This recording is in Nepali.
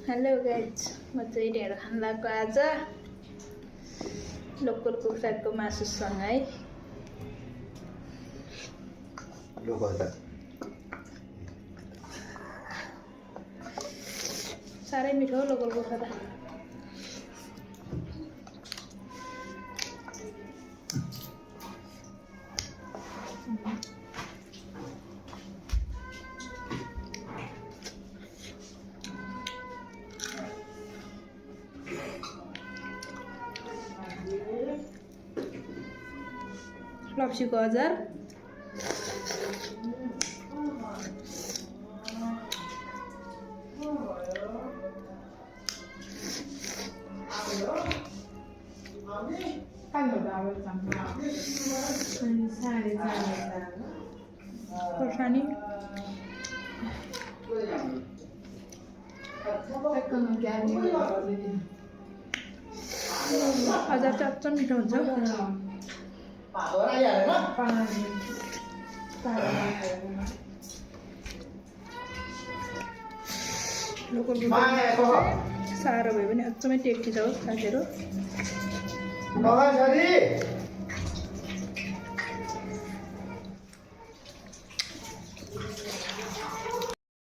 हेलो गाइज, म चाहिँ ढेँडो खान लागेको आज लोकल कुखुराको मासुसँगै। साह्रै मिठो लोकल कुखुरा। लप्सीको अचार, खोर्सानी, अचार चाहिँ अच्चा मिठो हुन्छ। लोकल कुखुरा साह्रो भयो भने अचम्मै टेस्टी छ साथीहरू।